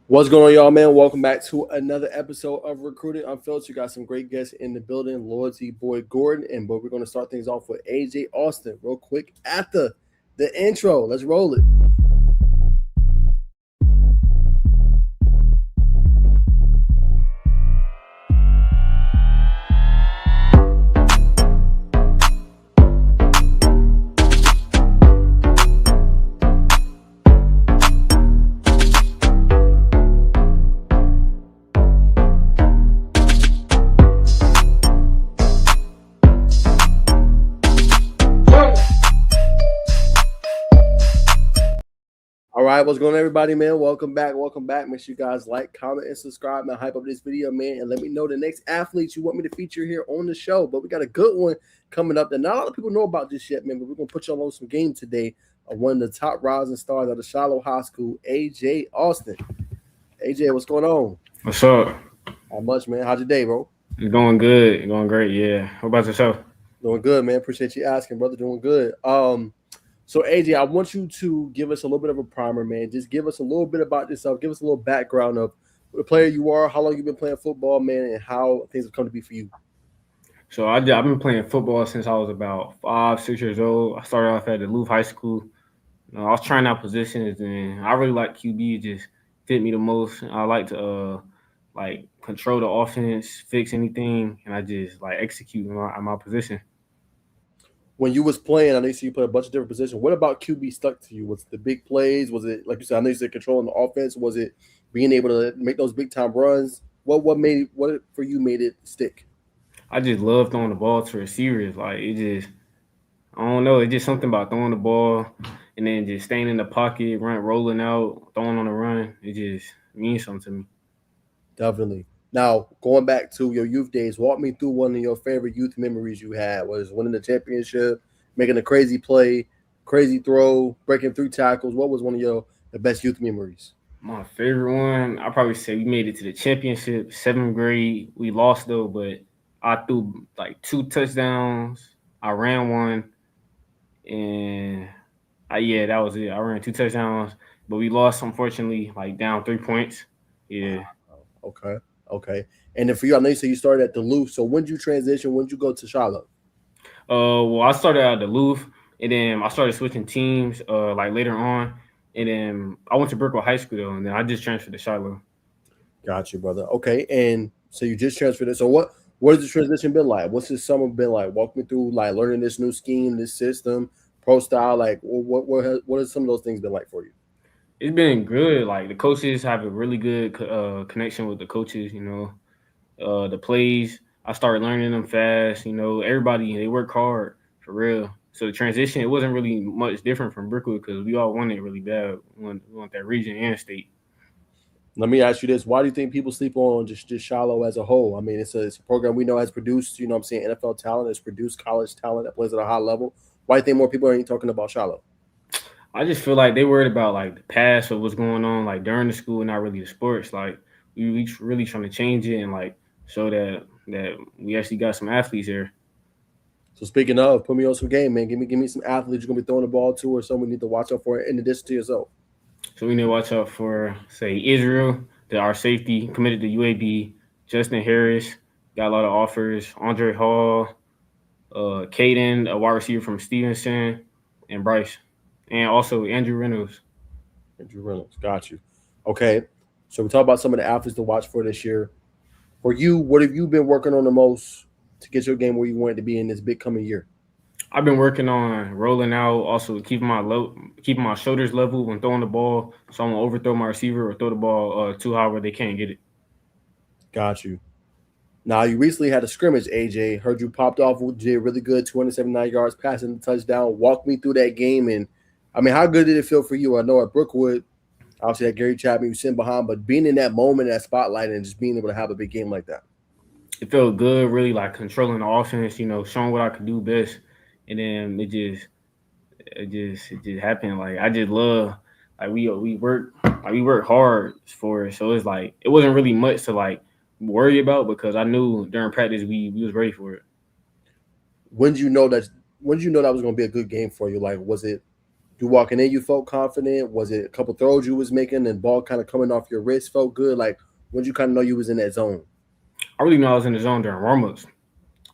What's going on, y'all, man? Welcome back to another episode of Recruiting Unfiltered. You got some great guests in the building, Loyalty Boy Gordon, and but we're going to start things off with AJ Austin real quick after the intro. Let's roll it. All right, what's going on, everybody, man? Welcome back. Welcome back. Make sure you guys like, comment, and subscribe, man. Hype up this video, man, and let me know the next athletes you want me to feature here on the show. But we got a good one coming up that not a lot of people know about this yet, man. But we're gonna put y'all on some game today of one of the top rising stars of the Shiloh High School, AJ Austin. AJ, what's going on? What's up? Not much, man. How's your day, bro? It's going good. Going great. Yeah. How about yourself? Doing good, man. Appreciate you asking, brother. Doing good. So AJ, I want you to give us a little bit of a primer, man. Just give us a little bit about yourself. Give us a little background of the player you are, how long you've been playing football, man, and how things have come to be for you. So I've been playing football since I was about 5, 6 years old. I started off at the Shiloh High School. I was trying out positions, and I really like QB. It just fit me the most. I like to like control the offense, fix anything, and I just like execute my position. When you was playing, I know you see you play a bunch of different positions. What about QB stuck to you? Was it the big plays? Was it, like you said, I know you said controlling the offense? Was it being able to make those big time runs? What for you made it stick? I just love throwing the ball to receivers. Like it just I don't know. It's just something about throwing the ball and then just staying in the pocket, rolling out, throwing on the run. It just means something to me. Definitely. Now, going back to your youth days, walk me through one of your favorite youth memories you had. Was winning the championship, making a crazy play, crazy throw, breaking three tackles. What was one of your the best youth memories? My favorite one, I probably say we made it to the championship, 7th grade. We lost though, but I threw like 2 touchdowns. I ran one, and yeah, that was it. I ran 2 touchdowns, but we lost unfortunately, like down 3 points. Yeah. Okay, okay. And then for you, I know you said you started at Duluth. So when did you transition? When did you go to Charlotte? Well, I started at the Louvre, and then I started switching teams. Like later on, and then I went to Brookville High School though, and then I just transferred to Shiloh. Got you, brother. Okay, and so you just transferred it. So what has the transition been like? What's this summer been like? Walk me through like learning this new scheme, this system, pro style. Like what has some of those things been like for you? It's been good. Like the coaches have a really good connection with the coaches. The plays I started learning them fast. Everybody they work hard for real. So the transition it wasn't really much different from Brookwood because we all wanted it really bad. We want that region and state. Let me ask you this: why do you think people sleep on just Shiloh as a whole? I mean, it's a program we know has produced, you know, what I'm saying NFL talent, has produced college talent that plays at a high level. Why do you think more people ain't talking about Shiloh? I just feel like they worried about like the past of what's going on like during the school, not really the sports. Like we really trying to change it and like show that we actually got some athletes here. So speaking of, put me on some game, man. Give me some athletes you're gonna be throwing the ball to, or someone we need to watch out for in addition to yourself. So we need to watch out for say Israel, our safety committed to UAB, Justin Harris, got a lot of offers, Andre Hall, Caden, a wide receiver from Stevenson, and Bryce. And also Andrew Reynolds. Andrew Reynolds, got you. Okay, so we talk about some of the athletes to watch for this year. For you, what have you been working on the most to get your game where you want it to be in this big coming year? I've been working on rolling out, also keeping my shoulders level when throwing the ball, so I won't overthrow my receiver or throw the ball too high where they can't get it. Got you. Now you recently had a scrimmage, AJ. Heard you popped off, did really good, 279 yards, passing the touchdown. Walk me through that game, and I mean, how good did it feel for you? I know at Brookwood, obviously that Gary Chapman was sitting behind, but being in that moment, that spotlight, and just being able to have a big game like that. It felt good, really like controlling the offense, showing what I could do best, and then it just happened. Like I just love like we work hard for it, so it's like it wasn't really much to like worry about because I knew during practice we was ready for it. When did you know that? When did you know that was going to be a good game for you? Like, was it You walking in, you felt confident. Was it a couple throws you was making and ball kind of coming off your wrist felt good? Like when you kind of know you was in that zone? I really know I was in the zone during warm-ups.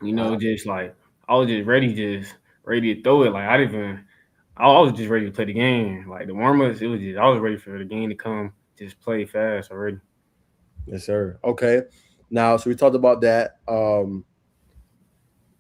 Wow. Just like I was just ready to throw it. Like I didn't even I was just ready to play the game. Like the warm-ups, it was just I was ready for the game to come, just play fast already. Yes, sir. Okay. Now, so we talked about that.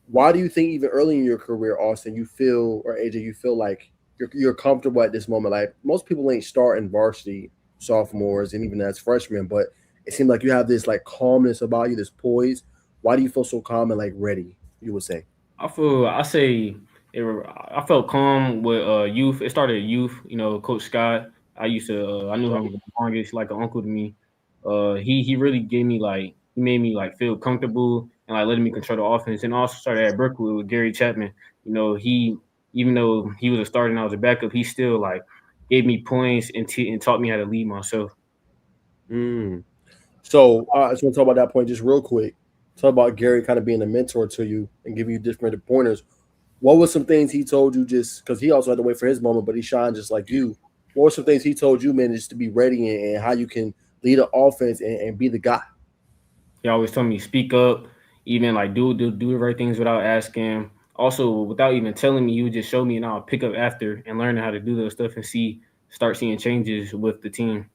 Why do you think even early in your career, Austin, you feel or AJ, you feel like you're comfortable at this moment? Like most people ain't starting varsity sophomores and even as freshmen, but it seems like you have this like calmness about you, this poise. Why do you feel so calm and like ready? You would say. I say I felt calm with youth. It started at youth. Coach Scott. I knew him the longest, like an uncle to me. He really gave me like he made me like feel comfortable and like letting me control the offense. And also started at Brookwood with Gary Chapman. He even though he was a starter and I was a backup, he still like gave me points and taught me how to lead myself. Mm. So I just want to talk about that point just real quick. Talk about Gary kind of being a mentor to you and giving you different pointers. What were some things he told you just because he also had to wait for his moment, but he shined just like you? What were some things he told you, man, just to be ready and how you can lead an offense and be the guy? He always told me speak up, even like do the right things without asking. Also, without even telling me, he would just show me, and I'll pick up after and learn how to do those stuff and start seeing changes with the team.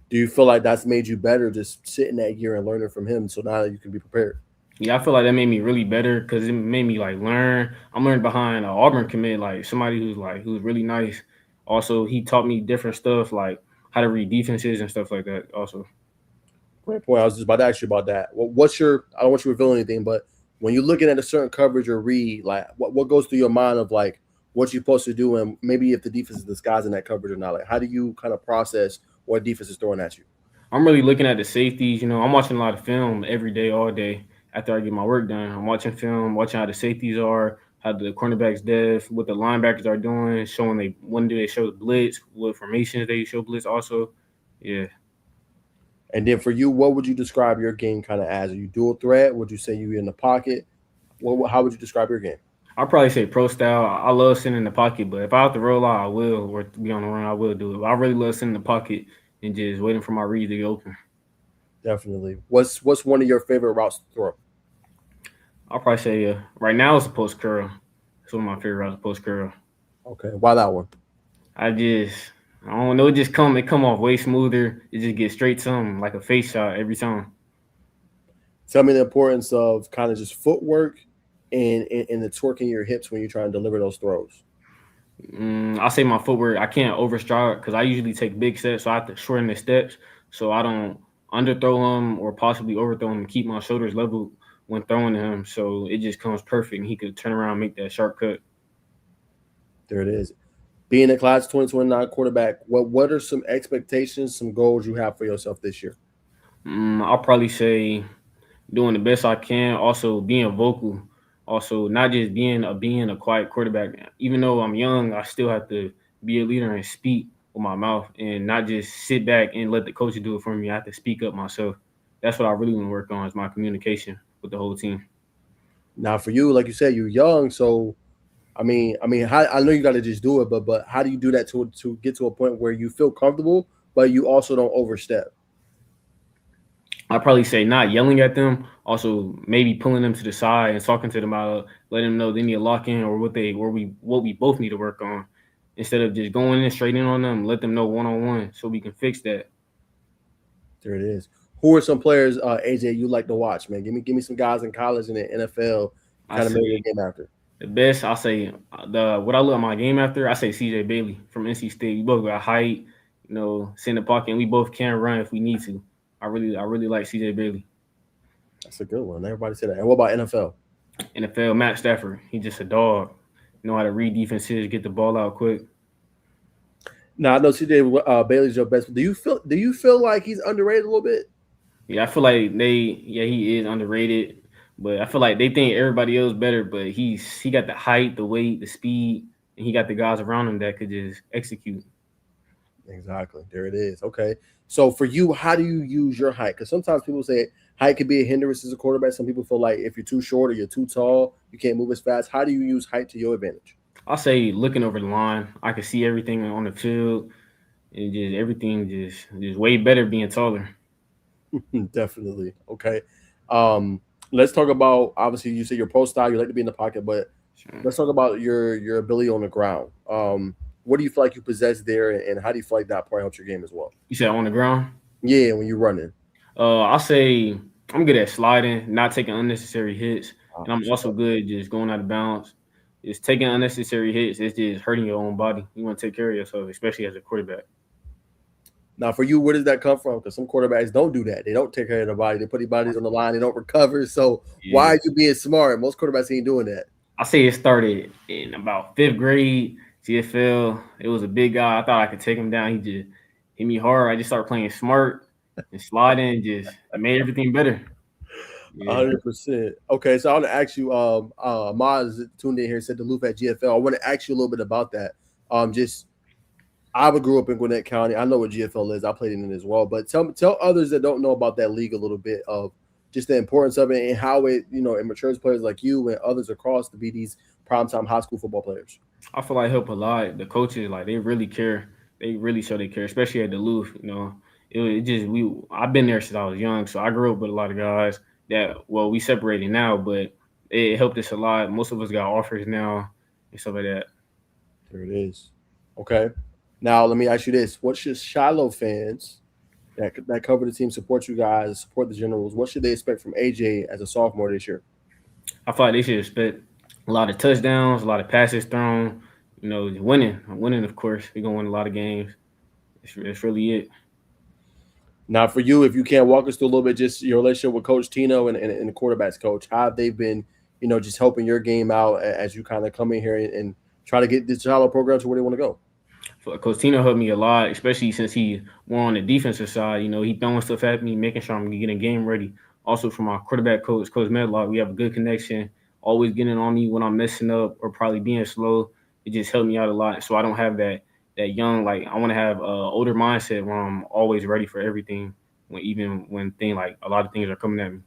Do you feel like that's made you better just sitting that year and learning from him so now that you can be prepared? Yeah, I feel like that made me really better because it made me like learn. I'm learning behind Auburn commit, like somebody who's really nice. Also, he taught me different stuff like how to read defenses and stuff like that. Also, Great point. I was just about to ask you about that. What's your? I don't want you to reveal anything, but when you're looking at a certain coverage or read, like what goes through your mind of like what you're supposed to do, and maybe if the defense is disguising that coverage or not. Like, how do you kind of process what defense is throwing at you? I'm really looking at the safeties. I'm watching a lot of film every day, all day after I get my work done. I'm watching film, watching how the safeties are, how the cornerbacks depth, what the linebackers are doing, showing when do they show the blitz, what formations they show blitz. Also, yeah, And then for you, what would you describe your game kind of as? Are you dual threat? Would you say you in the pocket? How would you describe your game? I'll probably say pro style. I love sitting in the pocket, but if I have to roll out, I will, or to be on the run, I will do it. But I really love sitting in the pocket and just waiting for my read to get open. Definitely. What's one of your favorite routes to throw? I'll probably say right now it's a post curl. It's one of my favorite routes, post curl. Okay, why that one? I just I don't know. It come off way smoother. It just gets straight to him like a face shot every time. Tell me the importance of kind of just footwork and the twerking your hips when you're trying to deliver those throws. I say my footwork. I can't overstride because I usually take big steps, so I have to shorten the steps so I don't underthrow him or possibly overthrow him and keep my shoulders level when throwing to him. So it just comes perfect, and he could turn around and make that sharp cut. There it is. Being a class 2029 quarterback, what are some expectations, some goals you have for yourself this year? I'll probably say doing the best I can. Also being vocal. Also not just being a quiet quarterback. Even though I'm young, I still have to be a leader and speak with my mouth and not just sit back and let the coach do it for me. I have to speak up myself. That's what I really want to work on is my communication with the whole team. Now, for you, like you said, you're young, so I know you got to just do it, but how do you do that to get to a point where you feel comfortable, but you also don't overstep? I probably say not yelling at them. Also, maybe pulling them to the side and talking to them about letting them know they need a lock in or what we both need to work on. Instead of just going in straight in on them, let them know one on one so we can fix that. There it is. Who are some players, AJ, you like to watch, man? Give me some guys in college and the NFL. You I kind of made your say game after. the best. I say the what I look at my game after. I say CJ Bailey from NC State. We both got height, sit in the pocket, and we both can run if we need to. I really like CJ Bailey. That's a good one. Everybody said that. And what about NFL? NFL Matt Stafford. He's just a dog. Know how to read defenses, get the ball out quick. Now I know CJ Bailey's your best. Do you feel like he's underrated a little bit? Yeah, I feel like he is underrated, but I feel like they think everybody else better. But he got the height, the weight, the speed, and he got the guys around him that could just execute. Exactly. There it is. Okay. So for you, how do you use your height? Because sometimes people say height could be a hindrance as a quarterback. Some people feel like if you're too short or you're too tall, you can't move as fast. How do you use height to your advantage? I'll say looking over the line, I can see everything on the field, and just everything just way better being taller. Definitely. Okay. Um, let's talk about obviously you say your pro style, you like to be in the pocket, but Sure. let's talk about your ability on the ground. What do you feel like you possess there, and how do you feel like that part helps your game as well? You said on the ground. Yeah, when you're running. I'll say I'm good at sliding, not taking unnecessary hits, Ah, and I'm so also good just going out of bounds. Just taking unnecessary hits, it's just hurting your own body. You want to take care of yourself, especially as a quarterback. now for you, where does that come from? Because some quarterbacks don't do that. They don't take care of their body. They put their bodies on the line. They don't recover. So why Yeah, are you being smart? Most quarterbacks ain't doing that. I say it started in about fifth grade. CFL. It was a big guy. I thought I could take him down. He just hit me hard. I just started playing smart and sliding. Just it made everything better. Yeah. 100%. Okay, so I want to ask you. Maz tuned in here and said the Loop at GFL. I want to ask you a little bit about that. Just I grew up in Gwinnett County. I know what GFL is. I played in it as well. But tell others that don't know about that league a little bit of just the importance of it and how it it matures players like you and others across to be these primetime high school football players. I feel like help a lot. The coaches like they really care. They really show they care, especially at Duluth. It just we. I've been there since I was young, so I grew up with a lot of guys that we separated now, but it helped us a lot. Most of us got offers now and stuff like that. There it is. Okay. Now let me ask you this: what should Shiloh fans that cover the team support you guys, support the Generals? What should they expect from AJ as a sophomore this year? I feel like they should expect a lot of touchdowns, a lot of passes thrown. Winning. Of course, we gonna win a lot of games. It's really it. Now, for you, if you can walk us through a little bit, just your relationship with Coach Tino and the quarterbacks coach, how have they been, just helping your game out as you kind of come in here and try to get this Shiloh program to where they want to go? Coach Tino helped me a lot, especially since he more on the defensive side. He throwing stuff at me, making sure I'm getting game ready. Also, from my quarterback coach, Coach Medlock, we have a good connection. Always getting on me when I'm messing up or probably being slow. It just helped me out a lot. So I don't have that young like I want to have a older mindset where I'm always ready for everything. Even when thing like a lot of things are coming at me.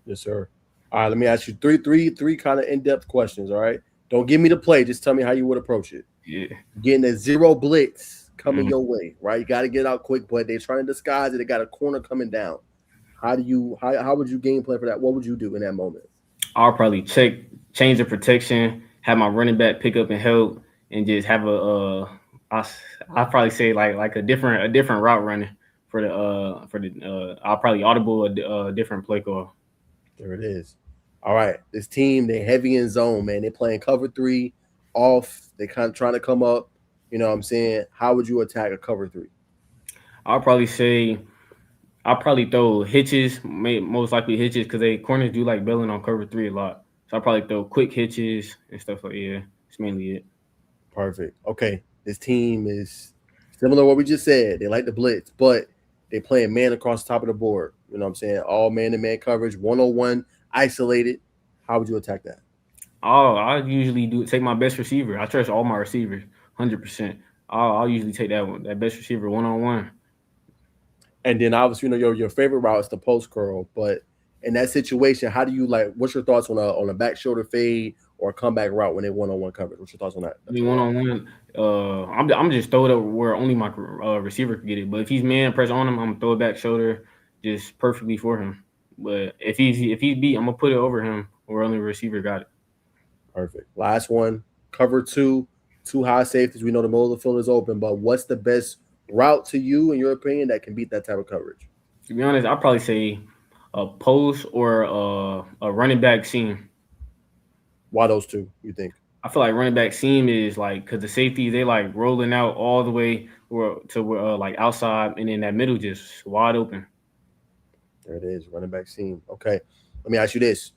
Yes, sir. All right, let me ask you three kind of in-depth questions. All right, don't give me the play. Just tell me how you would approach it. Yeah. Getting a zero blitz coming Mhm. your way, right? You got to get out quick, but they're trying to disguise it. They got a corner coming down. How would you game plan for that? What would you do in that moment? I'll probably change the protection, have my running back pick up and help, and just have I I'll probably say like a different route running for the I'll probably audible a different play call. There it is. All right. This team, they heavy in zone, man. They playing cover three off. They kind of trying to come up. You know what I'm saying? How would you attack a cover three? I'll probably say I'll probably throw hitches, most likely hitches because they corners do like bailing on cover three a lot. So I'll probably throw quick hitches and stuff like yeah. It's mainly it. Perfect. Okay. This team is similar to what we just said. They like the blitz, but they playing man across the top of the board. You know what I'm saying? All man to man coverage, 101, isolated. How would you attack that? I usually do take my best receiver. I trust all my receivers, 100%. I'll usually take that best receiver 1-on-1. And then obviously, your favorite route is the post curl. But in that situation, how do you like? What's your thoughts on a back shoulder fade or a comeback route when they 1-on-one coverage? What's your thoughts on that I mean, type of one route? on one, I'm just throw it up where only my receiver can get it. But if he's man press on him, I'm gonna throw it back shoulder, just perfectly for him. But if he's beat, I'm gonna put it over him where only the receiver got it. Perfect. Last one, cover two high safeties. We know the middle of the field is open, but what's the best route to you, in your opinion, that can beat that type of coverage? To be honest, I'll probably say a post or a running back seam. Why those two, you think? I feel like running back seam is like because the safety they like rolling out all the way to like outside, and then that middle just wide open. There it is, running back seam. Okay. Let me ask you this.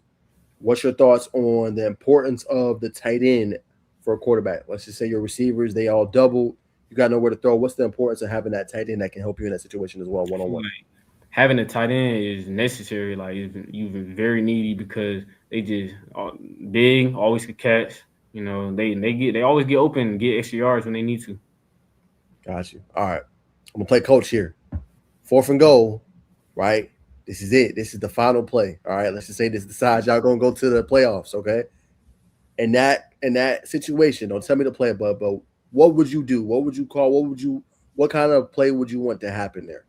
What's your thoughts on the importance of the tight end for a quarterback? Let's just say your receivers, they all double. You got nowhere to throw. What's the importance of having that tight end that can help you in that situation as well, one I on feel one? like having a tight end is necessary. Like you've very needy because they just big, always could catch. They always get open, and get extra yards when they need to. Got you. All right. I'm gonna play coach here. Fourth and goal, right? This is it. This is the final play. All right. Let's just say this decides y'all gonna go to the playoffs. Okay. in that situation, don't tell me to play, but what would you do? What would you call? What kind of play would you want to happen there?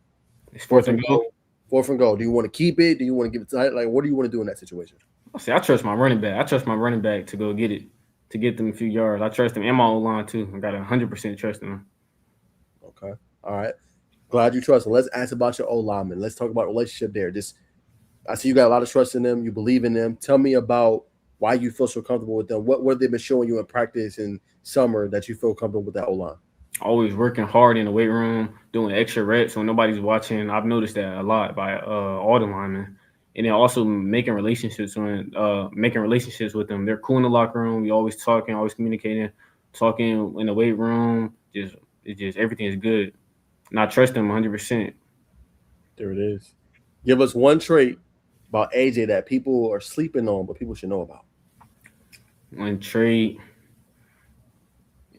It's Fourth fourth and and goal. goal. Fourth and goal. Do you want to keep it? Do you want to give it to, like, what do you want to do in that situation? I say I trust my running back. I trust my running back to go get it, to get them a few yards. I trust him and my old line too. I got 100% trust in him. Okay. All right. Glad you trust him. Let's ask about your O lineman. Let's talk about relationship there. Just I see you got a lot of trust in them. You believe in them. Tell me about why you feel so comfortable with them. What have they been showing you in practice in summer that you feel comfortable with that O line? Always working hard in the weight room, doing extra reps when nobody's watching. I've noticed that a lot by all the linemen. And then also making relationships with them. They're cool in the locker room. We always talking, always communicating, talking in the weight room. Just everything is good. And I trust them 100%. There it is. Give us one trait about AJ that people are sleeping on, but people should know about. One trade,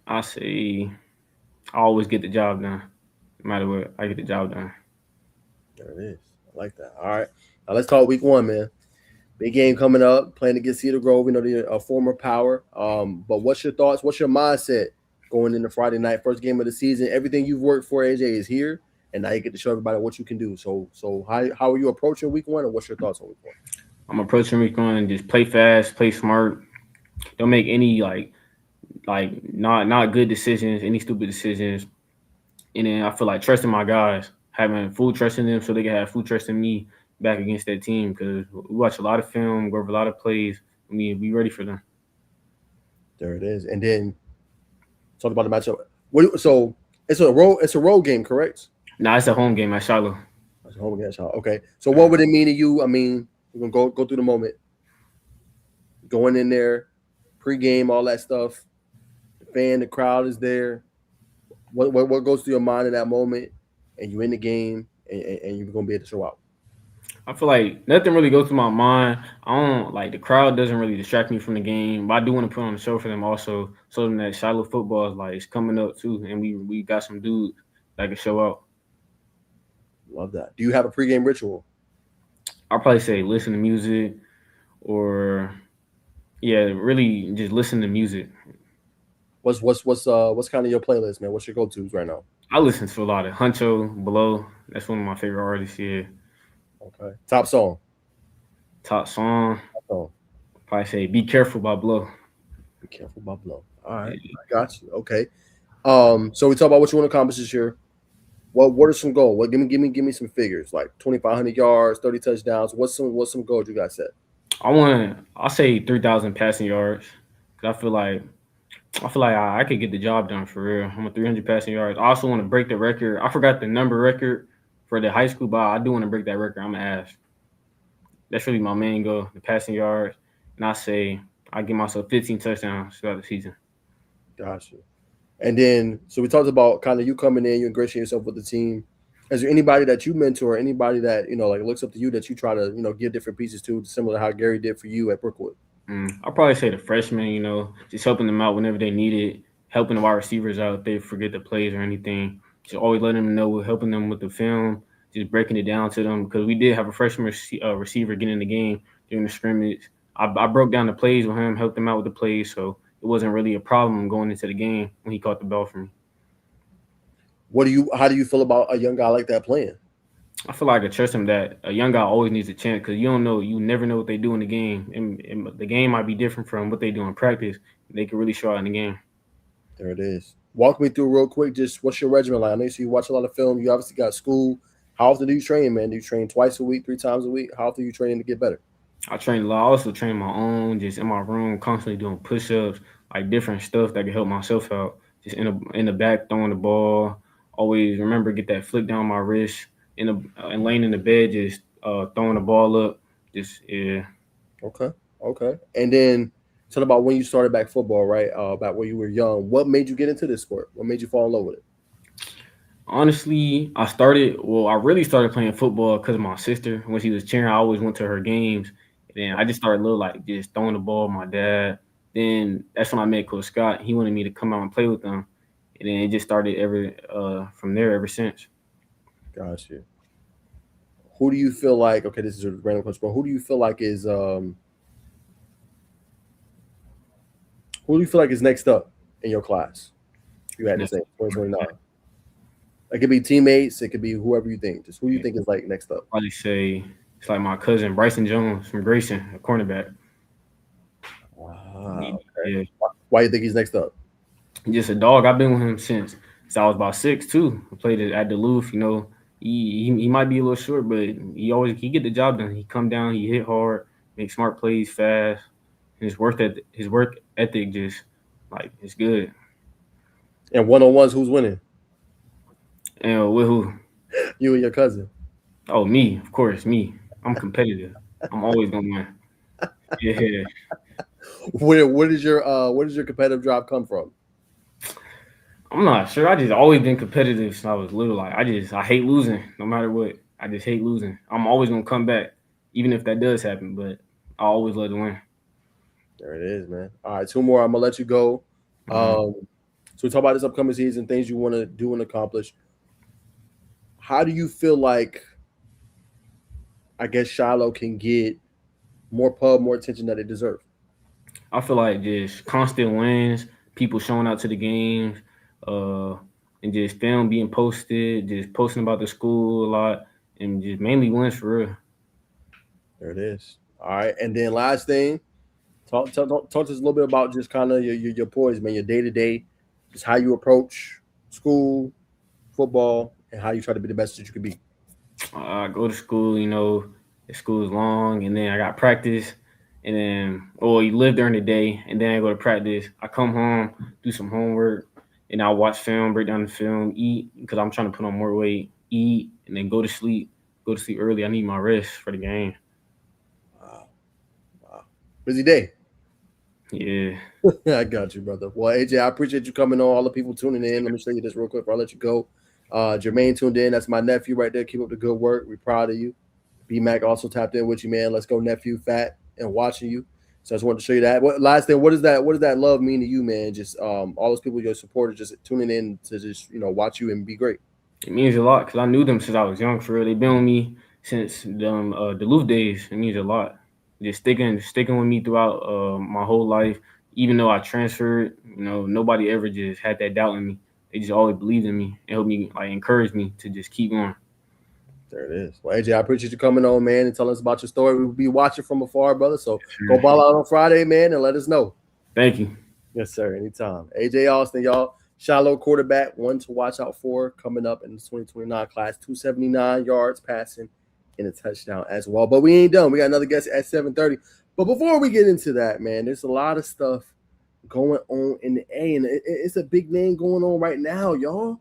I say I always get the job done. No matter what, I get the job done. There it is. I like that. All right. Now let's talk week one, man. Big game coming up, playing against Cedar Grove. We know the former power. But what's your thoughts? What's your mindset going into Friday night, first game of the season? Everything you've worked for, AJ, is here, and now you get to show everybody what you can do. So how are you approaching week one, and what's your thoughts on week one? I'm approaching week one, just play fast, play smart. Don't make any not good decisions, any stupid decisions. And then I feel like trusting my guys, having full trust in them, so they can have full trust in me back against that team. Because we watch a lot of film, go over a lot of plays. I mean, be ready for them. There it is. And then talk about the matchup. So it's a road game, correct? Now it's a home game at Shiloh. It's a home against y'all. Okay. So what would it mean to you? I mean, we're gonna go through the moment. Going in there, pregame, all that stuff. The crowd is there. What goes through your mind in that moment, and you in the game, and you're gonna be able to show out. I feel like nothing really goes through my mind. I don't like the crowd doesn't really distract me from the game, but I do want to put on a show for them also, so them that Shiloh football is like it's coming up too, and we got some dudes that can show out. Love that. Do you have a pregame ritual? I'll probably say listen to music or yeah, really just listen to music. What's kind of your playlist, man? What's your go tos right now? I listen to a lot of Huncho Below. That's one of my favorite artists here. Okay. Top song. Top song, Top song. probably say "Be Careful" by Blow. Be careful, Buffalo. All right, I got you. Okay. So we talk about what you want to accomplish this year. What are some goals? What give me some figures like 2,500 yards, 30 touchdowns. What's some goals you got set? I'll say 3,000 passing yards. 'Cause I feel like I could get the job done for real. I'm a 300 passing yards. I also want to break the record. I forgot the number record for the high school, but I do want to break that record. I'm gonna ask. That's really my main goal, the passing yards. And I say I give myself 15 touchdowns throughout the season. Got you. And then, so we talked about kind of you coming in, you ingratiating yourself with the team. Is there anybody that you mentor, anybody that like looks up to you that you try to give different pieces to, similar to how Gary did for you at Brookwood? I'll probably say the freshmen, just helping them out whenever they need it, helping the wide receivers out if they forget the plays or anything. Just always letting them know, helping them with the film, just breaking it down to them because we did have a freshman receiver get in the game during the scrimmage. I broke down the plays with him, helped him out with the plays, so it wasn't really a problem going into the game when he caught the ball for me. How do you feel about a young guy like that playing? I feel like I trust him that a young guy always needs a chance because you never know what they do in the game, and the game might be different from what they do in practice. They can really show out in the game. There it is. Walk me through real quick. Just what's your regimen like? I know you watch a lot of film. You obviously got school. How often do you train, man? Do you train twice a week, 3 times a week? How often are you training to get better? I train a lot. I also train my own, just in my room, constantly doing push-ups, like different stuff that can help myself out. Just in the back, throwing the ball. Always remember get that flick down my wrist. And laying in the bed, just throwing the ball up. Just yeah. Okay. Okay. And then talk about when you started back football, right? About when you were young. What made you get into this sport? What made you fall in love with it? Honestly, I really started playing football because of my sister. When she was cheering, I always went to her games. And then I just started little like just throwing the ball with my dad. Then that's when I met Coach Scott. He wanted me to come out and play with them. And then it just started from there ever since. Gotcha. Who do you feel like? Okay, this is a random question, but who do you feel like is Who do you feel like is next up in your class? You had to say 2029. It could be teammates. It could be whoever you think. Just who you think is like next up. Probably say it's like my cousin Bryson Jones from Grayson, a cornerback. Okay. Yeah, Why do you think he's next up? just a dog. I've been with him since I was about 6 too. I played at Duluth. He might be a little short, but he get the job done. He come down, he hit hard, make smart plays fast. His work ethic just like it's good. And one on ones, who's winning? And with who? You and your cousin. Oh, me, of course, me. I'm competitive. I'm always gonna win. Yeah, Where does your competitive drive come from? I'm not sure. I just always been competitive since I was little. Like I hate losing, no matter what. I just hate losing. I'm always gonna come back, even if that does happen. But I always love to win. There it is, man. All right, two more. I'm gonna let you go. Mhm. So we talk about this upcoming season, things you want to do and accomplish. How do you feel like I guess Shiloh can get more attention that they deserve? I feel like just constant wins, people showing out to the games, uh, and just film being posted, just posting about the school a lot, and just mainly wins for real. There it is. All right, and then last thing, talk to us a little bit about just kind of your poise, man, your day to day, just how you approach school, football, and how you try to be the best that you could be. I go to school, the school is long, and then I got practice, and then you live during the day, and then I go to practice. I come home, do some homework, and I watch film, break down the film, eat because I'm trying to put on more weight, eat, and then go to sleep. Go to sleep early. I need my rest for the game. Wow, wow, busy day. Yeah, I got you, brother. Well, AJ, I appreciate you coming on. All the people tuning in. Let me show you this real quick before I let you go. Jermaine tuned in. That's my nephew right there. Keep up the good work. We're proud of you. B Mac also tapped in with you, man. Let's go, nephew, fat and watching you. So I just wanted to show you that. What last thing? What does that? What does that love mean to you, man? Just all those people, your supporters, just tuning in to just watch you and be great. it means a lot because I knew them since I was young. For real, they've been with me since the Duluth days. It means a lot. Just sticking with me throughout my whole life. Even though I transferred, nobody ever just had that doubt in me. They just always believed in me and helped me, like, encourage me to just keep going. There it is. Well, AJ, I appreciate you coming on, man, and telling us about your story. We'll be watching from afar, brother. So go Sure. ball out on Friday, man, and let us know. Thank you. Yes, sir. Anytime. AJ Austin, y'all. Shiloh quarterback, one to watch out for coming up in the 2029 class. 279 yards passing and a touchdown as well. But we ain't done. We got another guest at 7:30. But before we get into that, man, there's a lot of stuff going on in the A, and it's a big name going on right now, y'all.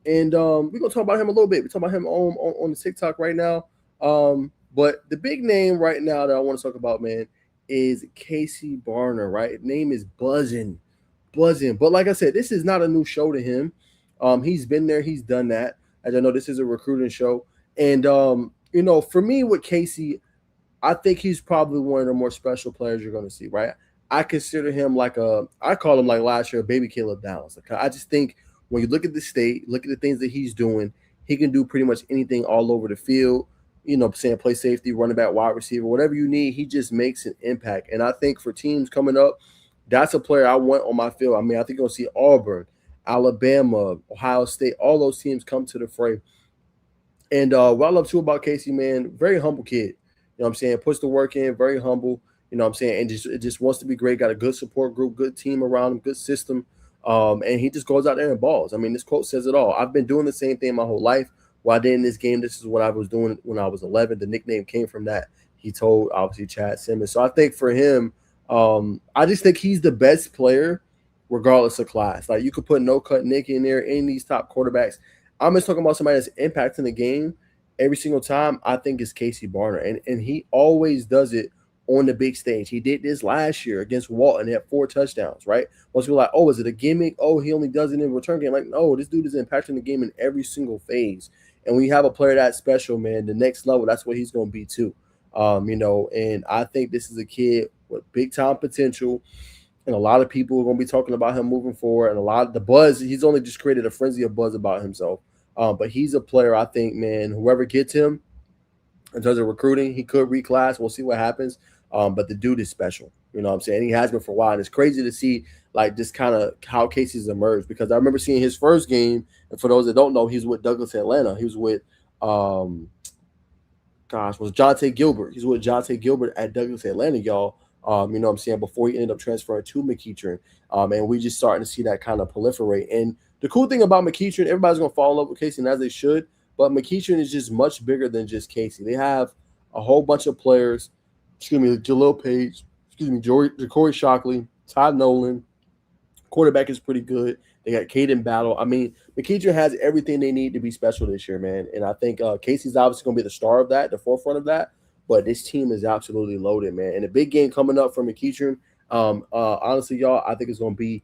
And we're gonna talk about him a little bit. We talk about him on the TikTok right now. But the big name right now that I want to talk about, man, is Casey Barner. Right, name is buzzing. But like I said, this is not a new show to him. He's been there, he's done that. As I know, this is a recruiting show, and for me with Casey, I think he's probably one of the more special players you're going to see, right? I consider him I call him like last year, baby Caleb Downs. Like, I just think when you look at the state, look at the things that he's doing, he can do pretty much anything all over the field. Saying play safety, running back, wide receiver, whatever you need, he just makes an impact. And I think for teams coming up, that's a player I want on my field. I mean, I think you'll see Auburn, Alabama, Ohio State, all those teams come to the fray. And what I love too about Casey, man, very humble kid. You know what I'm saying? Puts the work in, very humble. You know what I'm saying? And just wants to be great. Got a good support group, good team around him, good system. And he just goes out there and balls. I mean, this quote says it all. I've been doing the same thing my whole life. What I did in this game, this is what I was doing when I was 11. The nickname came from that. He told, obviously, Chad Simmons. So I think for him, I just think he's the best player regardless of class. Like, you could put No Cut Nick in there, any of these top quarterbacks. I'm just talking about somebody that's impacting the game every single time. I think it's Casey Barner, and he always does it on the big stage. He did this last year against Walton. He had 4 touchdowns, right? Most people are like, oh, is it a gimmick? Oh, he only does it in return game. Like, no, this dude is impacting the game in every single phase. And when you have a player that special, man, the next level, that's what he's going to be too. And I think this is a kid with big time potential. And a lot of people are going to be talking about him moving forward. And a lot of the buzz, he's only just created a frenzy of buzz about himself. But he's a player, I think, man, whoever gets him in terms of recruiting, he could reclass. We'll see what happens. But the dude is special. You know what I'm saying? He has been for a while. And it's crazy to see like just kind of how Casey's emerged because I remember seeing his first game. And for those that don't know, he's with Douglas Atlanta. He was with um was Jonte Gilbert. He's with Jonte Gilbert at Douglas Atlanta, y'all. You know what I'm saying? Before he ended up transferring to McEachern. And we just starting to see that kind of proliferate. And the cool thing about McEachern, everybody's gonna fall in love with Casey, and as they should, but McEachern is just much bigger than just Casey. They have a whole bunch of players, excuse me, Jalil Page, excuse me, Ja'Cory Shockley, Todd Nolan, quarterback is pretty good. They got Caden Battle. I mean, McKeitron has everything they need to be special this year, man. And I think Casey's obviously going to be the star of that, the forefront of that. But this team is absolutely loaded, man. And a big game coming up for McKeitron. Honestly, y'all, I think it's going to be,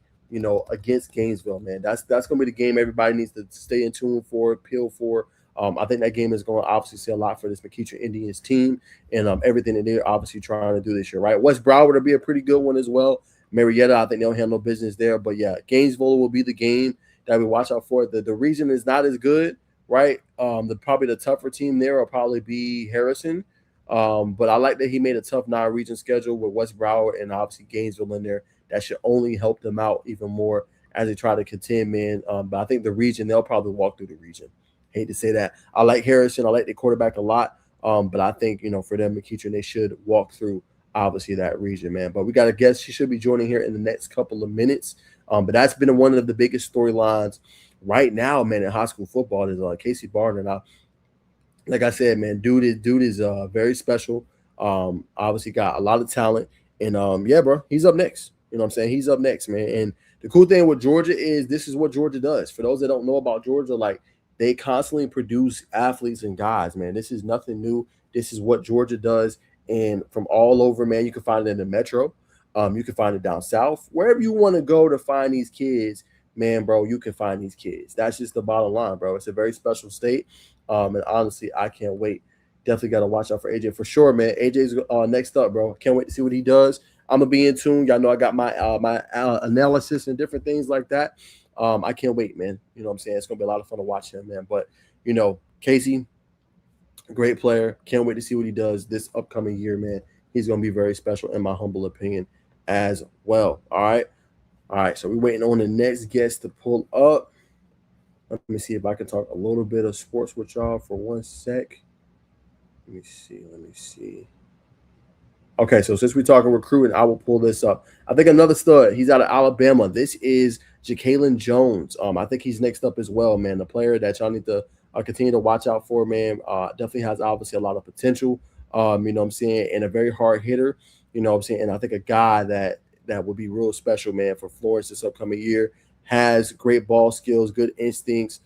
against Gainesville, man. That's going to be the game everybody needs to stay in tune for, peel for. I think that game is going to obviously say a lot for this McKeitron Indians team and everything that they're obviously trying to do this year, right? West Broward will be a pretty good one as well. Marietta, I think they don't have no business there. But yeah, Gainesville will be the game that we watch out for. The region is not as good, right? Probably the tougher team there will probably be Harrison. But I like that he made a tough non-region schedule with West Broward and obviously Gainesville in there. That should only help them out even more as they try to contend, man. But I think the region, they'll probably walk through the region. Hate to say that. I like Harrison. I like the quarterback a lot. But I think, for them, McEachern, they should walk through obviously that region, man. But we got a guest. She should be joining here in the next couple of minutes. But that's been one of the biggest storylines right now, man, in high school football is Casey Barner. Now, like I said, man, dude is very special. Obviously got a lot of talent, and yeah, bro, he's up next. You know what I'm saying? He's up next, man. And the cool thing with Georgia is this is what Georgia does. For those that don't know about Georgia, like they constantly produce athletes and guys, man. This is nothing new. This is what Georgia does, and from all over, man. You can find it in the metro. You can find it down south, wherever you want to go to find these kids, man, bro. You can find these kids. That's just the bottom line, bro. It's a very special state. And honestly, I can't wait. Definitely got to watch out for AJ for sure, man. AJ's next up, bro. Can't wait to see what he does. I'm gonna be in tune. Y'all know I got my analysis and different things like that. I can't wait, man. You know what I'm saying? It's gonna be a lot of fun to watch him, man. But Casey, great player. Can't wait to see what he does this upcoming year, man. He's gonna be very special in my humble opinion as well. All right. So we're waiting on the next guest to pull up. Let me see if I can talk a little bit of sports with y'all for 1 sec. Let me see. Okay, so since we're talking recruiting, I will pull this up. I think another stud. He's out of Alabama. This is Jacalyn Jones. I think he's next up as well, man. The player that y'all need to continue to watch out for, man. Definitely has obviously a lot of potential. You know what I'm saying, and a very hard hitter. You know what I'm saying, and I think a guy that would be real special, man, for Florence this upcoming year. Has great ball skills, good instincts,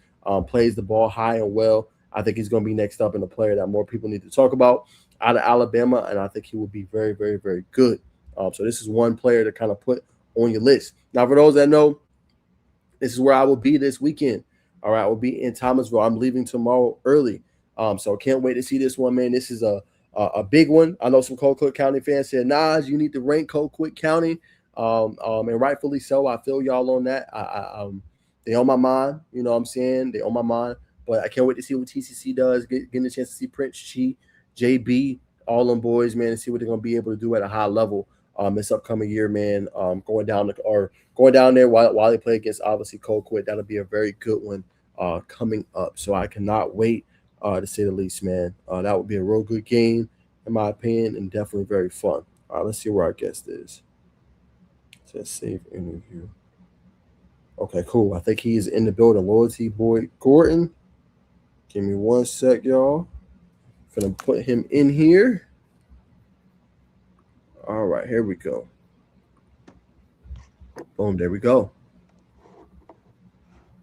plays the ball high and well. I think he's going to be next up in a player that more people need to talk about out of Alabama, and I think he will be very, very, very good. So this is one player to kind of put on your list. Now, for those that know, this is where I will be this weekend. All right, I will be in Thomasville. I'm leaving tomorrow early, so can't wait to see this one, man. This is a big one. I know some Colquitt County fans said, "Nas, you need to rank Colquitt County," and rightfully so. I feel y'all on that. They on my mind. You know what I'm saying? They on my mind. But I can't wait to see what TCC does. Getting a chance to see Prince Chi, JB, all them boys, man, and see what they're gonna be able to do at a high level this upcoming year, man. Going down there while they play against obviously Colquitt. That'll be a very good one coming up. So I cannot wait to say the least, man. That would be a real good game, in my opinion, and definitely very fun. All right, let's see where our guest is. It says save interview. Okay, cool. I think he's in the building. Loyalty boy Gordon. Give me 1 sec, y'all. Gonna put him in here. All right, here we go. Boom, there we go.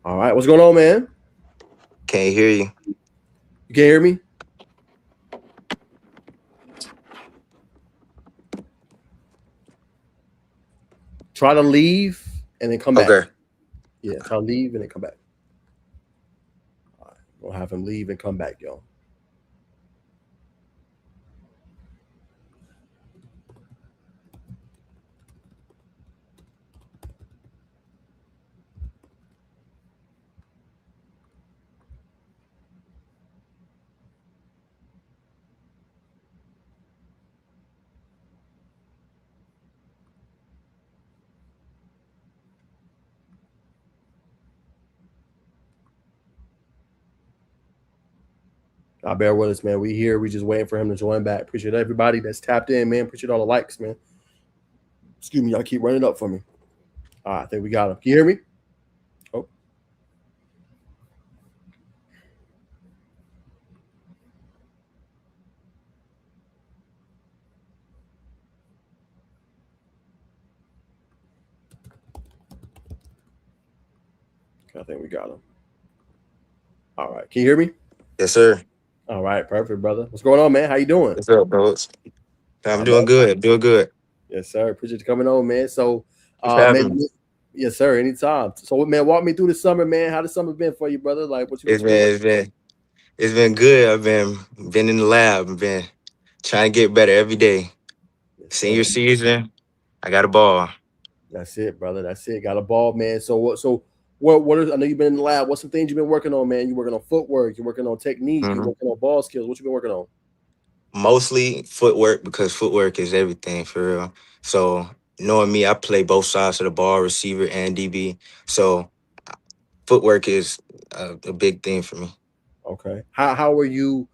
All right, what's going on, man? Can't hear you. You can't hear me? Try to leave and then come back. Okay. Yeah, try to leave and then come back. All right, we'll have him leave and come back, y'all. Bear with us, man. We here. We just waiting for him to join back. Appreciate everybody that's tapped in, man. Appreciate all the likes, man. Excuse me, y'all keep running up for me. All right, I think we got him. Can you hear me? Oh, I think we got him. All right, can you hear me? Yes, sir. All right, perfect, brother. What's going on, man? How you doing? What's up, coach? I'm I'm doing up. good. Doing good. Yes, sir. Appreciate you coming on, man. So, Thanks for having maybe, me. yes, sir. Anytime. So, man, walk me through the summer, man. How the summer been for you, brother? Like, what It's you been been working it's on? been it's been good. I've been in the lab. I've been trying to get better every day. Yes, Senior sir. season, I got a ball. That's it, brother. That's it. Got a ball, man. So what? So what? Is, I know you've been in the lab. What's some things you've been working on, man? You working on footwork. You're working on technique. You're hmm working on ball skills. What you been working on? Mostly footwork because footwork is everything for real. So knowing me, I play both sides of the ball, receiver and DB. So footwork is a big thing for me. Okay. How are you?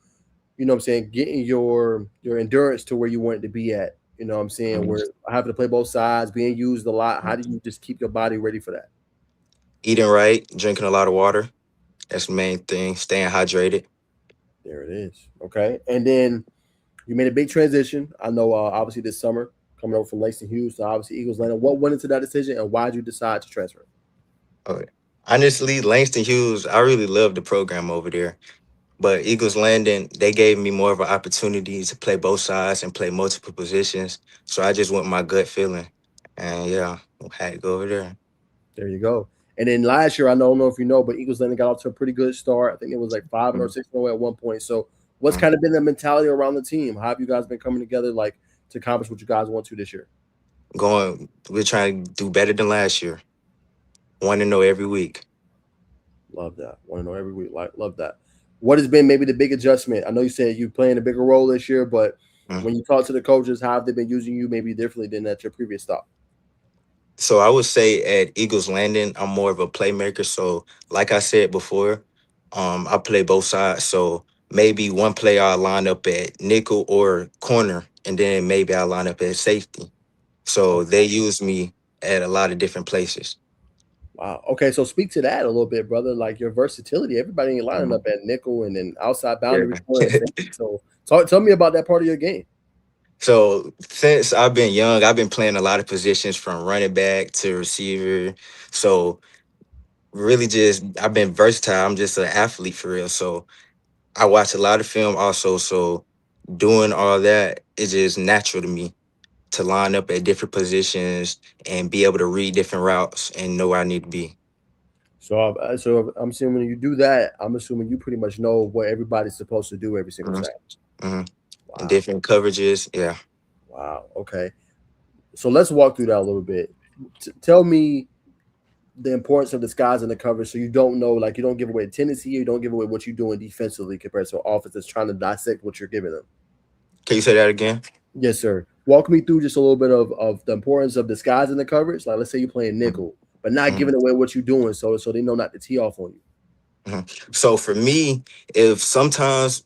You know what I'm saying? Getting your endurance to where you want it to be at. You know what I'm saying? Mhm. Where having to play both sides, being used a lot. How do you just keep your body ready for that? Eating right, drinking a lot of water. That's the main thing. Staying hydrated. There it is. Okay. And then you made a big transition. I know, obviously, this summer coming over from Langston Hughes to obviously Eagles Landing. What went into that decision, and why did you decide to transfer? Okay. Honestly, Langston Hughes, I really love the program over there. But Eagles Landing, they gave me more of an opportunity to play both sides and play multiple positions. So I just went with my gut feeling. And yeah, I had to go over there. There you go. And then last year, I don't know if you know, but Eagles Landing got off to a pretty good start. I think it was like 5 or Mhm, 6 away at one point. So, what's mhm. kind of been the mentality around the team? How have you guys been coming together, like to accomplish what you guys want to this year? We're trying to do better than last year. Want to know every week. Love that. Want to know every week. Like, love that. What has been maybe the big adjustment? I know you said you're playing a bigger role this year, but Mm. when you talk to the coaches, how have they been using you maybe differently than at your previous stop? So I would say at Eagles Landing, I'm more of a playmaker. So like I said before, I play both sides. So maybe one play I'll line up at nickel or corner, and then maybe I'll line up at safety. So they use me at a lot of different places. Wow. Okay, so speak to that a little bit, brother. Like your versatility. Everybody ain't lining Mhm. up at nickel and then outside Yeah. boundary corner and safety. So tell me about that part of your game. So since I've been young, I've been playing a lot of positions from running back to receiver. So really just I've been versatile. I'm just an athlete for real. So I watch a lot of film also. So doing all that is just natural to me to line up at different positions and be able to read different routes and know where I need to be. So I'm assuming when you do that, I'm assuming you pretty much know what everybody's supposed to do every single hmm snap. hmm And Wow. different coverages. Yeah. Wow. Okay. So let's walk through that a little bit. Tell me the importance of disguising the cover so you don't know, like you don't give away a tendency, you don't give away what you're doing defensively compared to an offense that's trying to dissect what you're giving them. Can you say that again? Yes, sir. Walk me through just a little bit of the importance of disguising the coverage. Like let's say you're playing nickel, but not Mhm. giving away what you're doing so they know not to tee off on you. So for me, if sometimes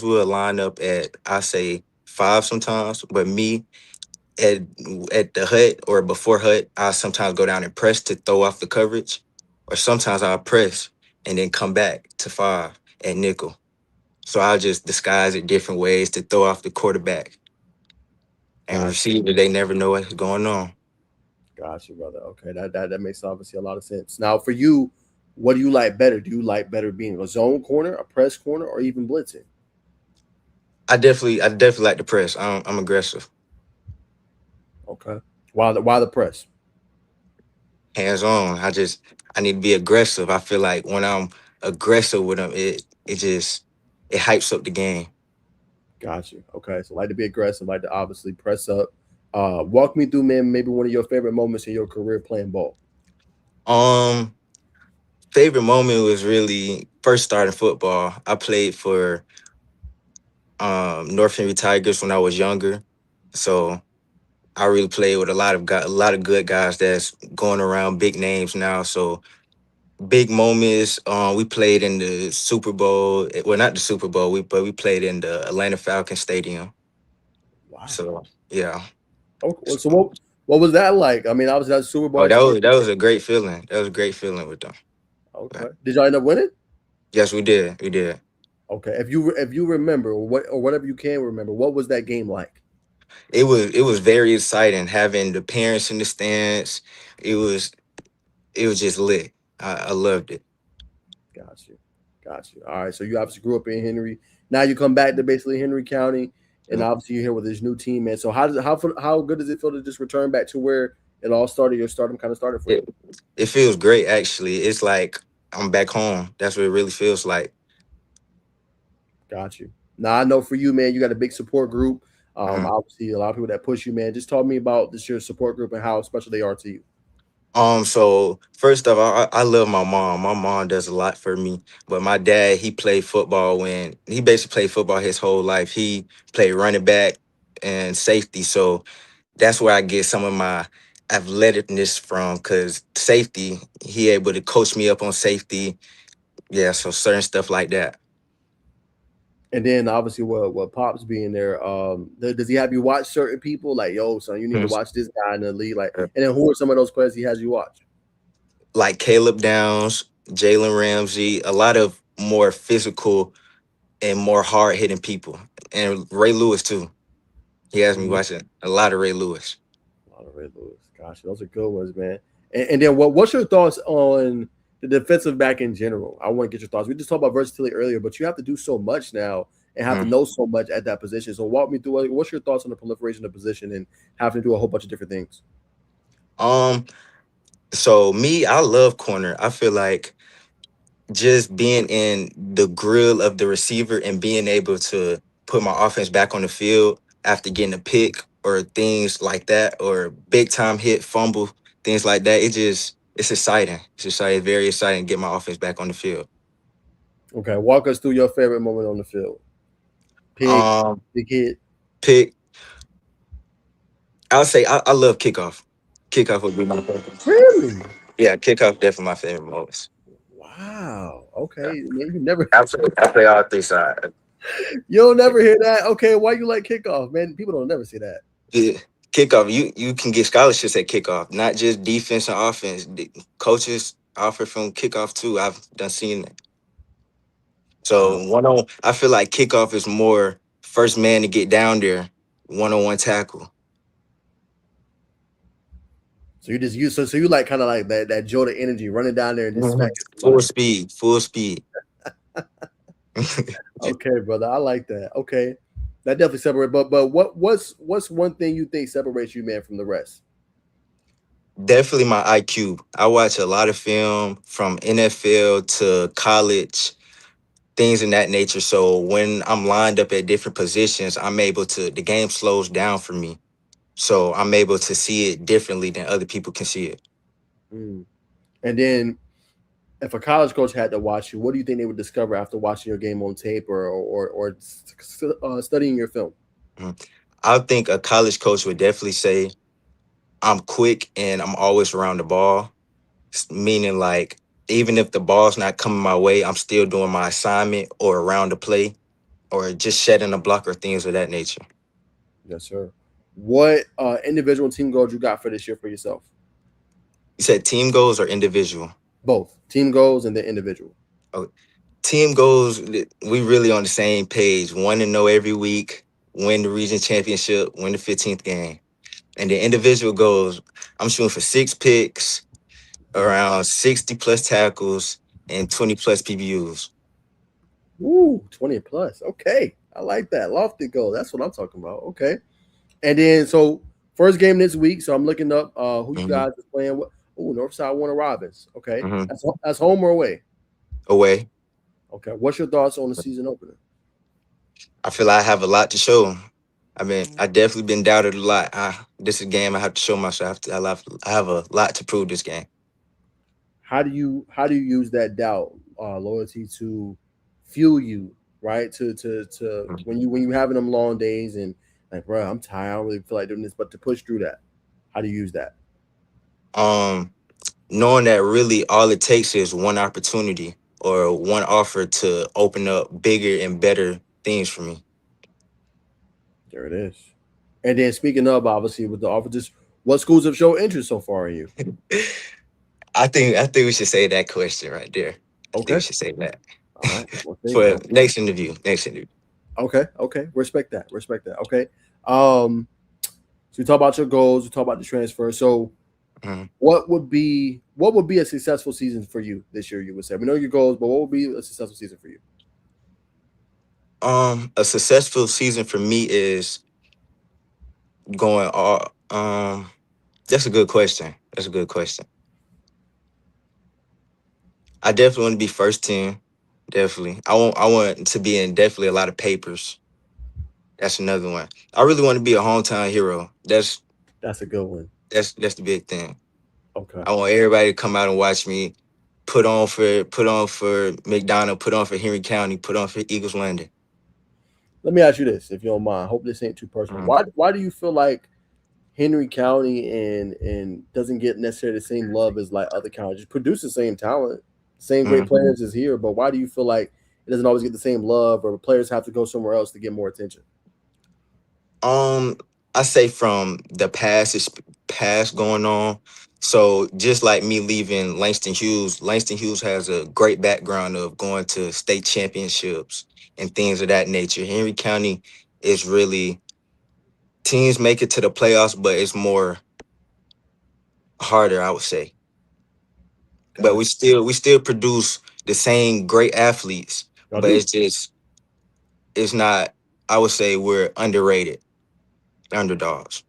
we'll line up at I say five sometimes, but me at at the hut or before hut, I sometimes go down and press to throw off the coverage, or sometimes I'll press and then come back to five at nickel. So I'll just disguise it different ways to throw off the quarterback and Gotcha. receiver. They never know what's going on. Gotcha, brother. Okay, that makes obviously a lot of sense. Now, for you, what do you like better? Do you like better being a zone corner, a press corner, or even blitzing? I definitely like the press. I'm aggressive, Okay. Why the press? hands on. I need to be aggressive. I feel like when I'm aggressive with them, it hypes up the game. Gotcha. Okay, so like to be aggressive, like to obviously press up. Walk me through, man. Maybe one of your favorite moments in your career playing ball. Um, Favorite moment was really first starting football. I played for North Henry Tigers when I was younger, so I really played with a lot of good guys that's going around big names now. So big moments. We played in the Super Bowl. Well, not the Super Bowl. But we played in the Atlanta Falcons Stadium. Wow. So yeah. Okay. So what was that like? I mean, obviously that's Super Bowl Oh, experience. that was a great feeling. That was a great feeling with them. Okay. But Did y'all end up winning? yes, we did. We did. Okay. If you remember or whatever you can remember, what was that game like? It was very exciting having the parents in the stands. It was it was just lit. I loved it. Got you. Got you. All right. So you obviously grew up in Henry. Now you come back to basically Henry County, and obviously you're here with this new team, man. So how good does it feel to just return back to where it all started? Your stardom kind of started for you. It feels great actually. It's like I'm back home. That's what it really feels like. Got you. Now I know for you, man, you got a big support group. Mhm. Obviously a lot of people that push you, man. Just talk to me about this your support group and how special they are to you. So first off, I love my mom. My mom does a lot for me. But my dad, he played football when he basically played football his whole life. He played running back and safety. So that's where I get some of my athleticness from. Cause safety, he able to coach me up on safety. Yeah, so certain stuff like that. And then obviously what pops being there, does he have you watch certain people like yo son, you need to Mhm. watch this guy in the league? Like and then who are some of those players he has you watch? Like Caleb Downs, Jalen Ramsey, a lot of more physical and more hard hitting people, and Ray Lewis too. He has me Mhm. watching a lot of Ray Lewis. A lot of Red Lewis. Gosh, those are good ones, man. And then what's your thoughts on the defensive back in general? I want to get your thoughts. We just talked about versatility earlier, but you have to do so much now and have to Mm. know so much at that position. So walk me through what's your thoughts on the proliferation of position and having to do a whole bunch of different things. Um, so me, I love corner. I feel like just being in the grill of the receiver and being able to put my offense back on the field after getting a pick or things like that, or big time hit, fumble, things like that. It's exciting. It's exciting, very exciting to get my offense back on the field. Okay, walk us through your favorite moment on the field. Pick, Um, big hit. Pick. I'll say I love kickoff. Kickoff would be my favorite. Really? Yeah, kickoff definitely my favorite moments. Wow. Yeah. Okay. Man, you never Absolutely. I play all three sides. you'll never hear that. Okay, why you like kickoff, man? People don't never say that. Yeah. Kickoff, you can get scholarships at kickoff, not just defense and offense. The coaches offer from kickoff too. I've done seen that. Wow. So I feel like kickoff is more first man to get down there, 1-on-one tackle. So you just use so you like kind of like that Jordan energy running down there and just Mhm. smacking Full somebody. speed, full speed. Okay, brother, I like that. Okay, that definitely separates. But what's one thing you think separates you, man, from the rest? Definitely my IQ. I watch a lot of film from NFL to college, things in that nature. So when I'm lined up at different positions, the game slows down for me. So I'm able to see it differently than other people can see it. Mm. And then if a college coach had to watch you, what do you think they would discover after watching your game on tape or studying your film? Mhm. I think a college coach would definitely say I'm quick and I'm always around the ball, meaning like even if the ball's not coming my way, I'm still doing my assignment or around the play or just shedding a block or things of that nature. Yes, sir. What individual team goals you got for this year for yourself? You said team goals or individual? Both team goals and then individual. Oh, team goals, we really on the same page. 1-0 every week, win the region championship, win the 15th game. And the individual goals, I'm shooting for 6 picks, Mhm. around 60 plus tackles, and 20 plus PBUs. Ooh, 20 plus. Okay. I like that. Lofty goal. That's what I'm talking about. Okay. And then so first game this week. So I'm looking up who you Hmm. guys are playing with. Oh, Northside Warner Robins. Okay. Hmm. That's home or away. Away. Okay. What's your thoughts on the season opener? I feel I have a lot to show. I mean, I definitely been doubted a lot. This is a game I have to show myself. I have a lot to prove this game. How do you use that doubt, loyalty to fuel you, right? To when you having them long days and like, bro, I'm tired. I don't really feel like doing this, but to push through that, how do you use that? Um, knowing that really all it takes is one opportunity or one offer to open up bigger and better things for me. There it is. And then speaking of obviously with the offer, just what schools have shown interest so far in you? I think we should say that question right there. I think we Okay. should say that All right. Well, thing. for Okay. next interview. Next interview. Okay. Okay. Respect that. Respect that. Okay. Um. So we talk about your goals. We talk about the transfer. So Mhm. what would be a successful season for you this year? You would say we know your goals, but what would be a successful season for you? A successful season for me is going all. That's a good question. That's a good question. I definitely want to be first team. Definitely. I want to be in definitely a lot of papers. That's another one. I really want to be a hometown hero. That's a good one. That's the big thing. Okay. I want everybody to come out and watch me put on for McDonough, put on for Henry County, put on for Eagles Landing. Let me ask you this, if you don't mind. I hope this ain't too personal. Mhm. Why do you feel like Henry County and doesn't get necessarily the same love as like other counties? Just produce the same talent, same great Mhm. players as here, but why do you feel like it doesn't always get the same love, or players have to go somewhere else to get more attention? Um, I say from the past going on. So just like me leaving Langston Hughes has a great background of going to state championships and things of that nature. Henry County is really teams make it to the playoffs, but it's more harder, I would say. But we Gotcha. still produce the same great athletes, Y'all but do it's not. I would say we're underrated, underdogs.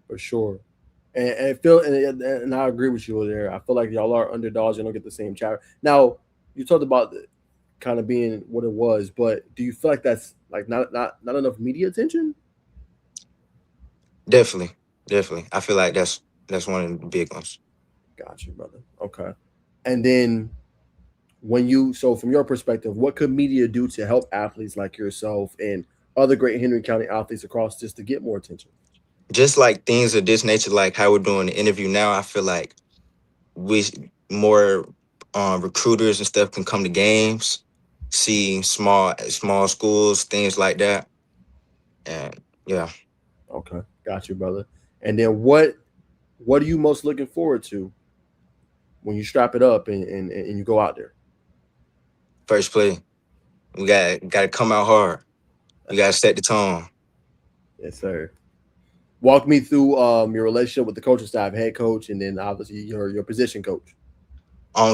for sure. And I agree with you there. I feel like y'all are underdogs. You don't get the same chatter. Now you talked about the kind of being what it was, but do you feel like that's like not enough media attention? Definitely, definitely. I feel like that's one of the big ones. Got you, brother. Okay. And then when you so from your perspective, what could media do to help athletes like yourself and other great Henry County athletes across just to get more attention? Just like things of this nature, like how we're doing the interview now, I feel like we more recruiters and stuff can come to games, see small schools, things like that, and yeah. Okay, got you, brother. And then what are you most looking forward to when you strap it up and you go out there? First play, we got to come out hard. We got to set the tone. Yes, sir. Walk me through your relationship with the coaching staff, head coach, and then obviously your position coach.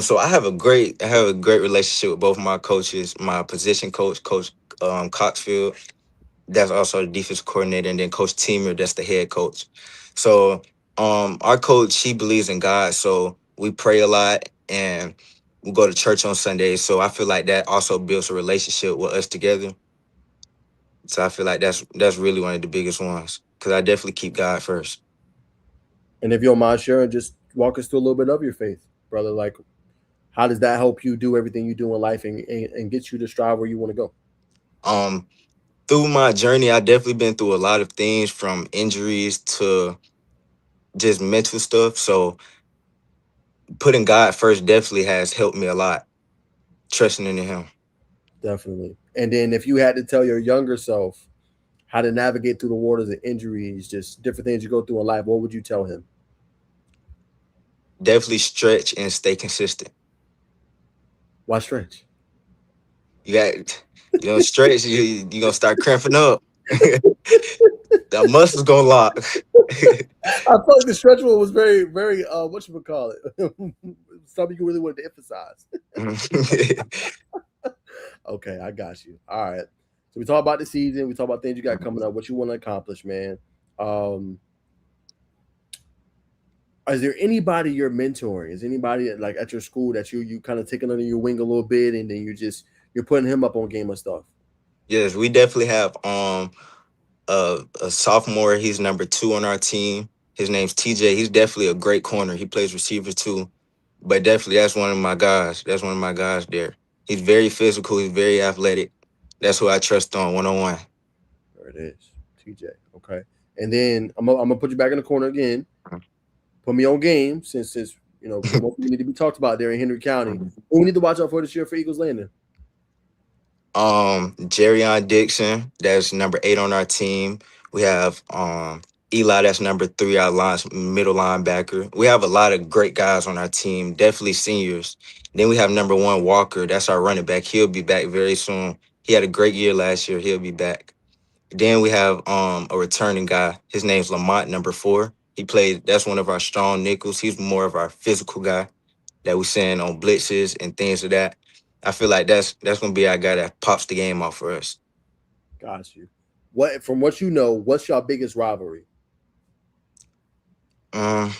So I have a great relationship with both my coaches, my position coach, Coach Coxfield. That's also the defense coordinator, and then Coach Teamer, that's the head coach. So our coach, he believes in God, so we pray a lot and we go to church on Sundays. So I feel like that also builds a relationship with us together. So I feel like that's really one of the biggest ones because I definitely keep God first. And if you don't mind sharing, just walk us through a little bit of your faith, brother. Like, how does that help you do everything you do in life and get you to strive where you want to go? Um, Through my journey, I definitely been through a lot of things from injuries to just mental stuff. So putting God first definitely has helped me a lot, trusting in Him. Definitely. And then if you had to tell your younger self how to navigate through the waters of injuries, just different things you go through in life, what would you tell him? Definitely stretch and stay consistent. Why stretch? You got you don't stretch, you gonna start cramping up. The muscles gonna lock. I felt like the stretch one was very, very what you would call it. Something you really wanted to emphasize. Okay, I got you. All right. So we talk about the season. We talk about things you got coming up. What you want to accomplish, man. Um, is there anybody you're mentoring? Is anybody like at your school that you kind of taking under your wing a little bit, and then you're putting him up on game of stuff? Yes, we definitely have a sophomore. He's number 2 on our team. His name's TJ. He's definitely a great corner. He plays receiver too. But definitely that's one of my guys. That's one of my guys there. He's very physical, he's very athletic. That's who I trust on one on one. There it is, TJ. Okay, and then I'm gonna put you back in the corner again. Put me on game since more people need to be talked about there in Henry County. Mhm. Who we need to watch out for this year for Eagles Landing? Jerryon Dixon, that's number 8 on our team. We have Eli, that's number 3, our middle linebacker. We have a lot of great guys on our team, definitely seniors. Then we have number 1 Walker, that's our running back. He'll be back very soon. He had a great year last year. He'll be back. Then we have a returning guy. His name's Lamont, number 4. He played. That's one of our strong nickels. He's more of our physical guy that we send on blitzes and things of that. I feel like that's gonna be our guy that pops the game off for us. Got you. What from what you know, what's your biggest rivalry, Um,